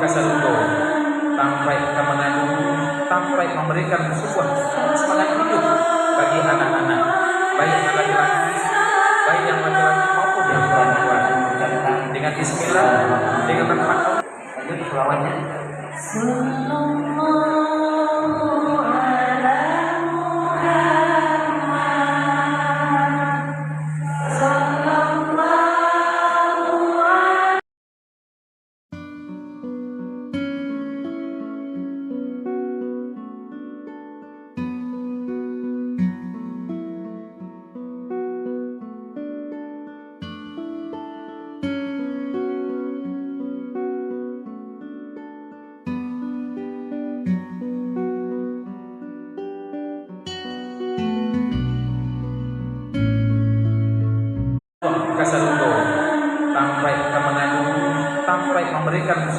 Kasalundo, sampai ke Manado, sampai memberikan sebuah semangat hidup bagi anak-anak, baik yang laki-laki maupun yang perempuan. Dengan Bismillah, dengan bermakna, lanjut selawatnya. Kasalundo, sampai ke Manado, sampai memberikan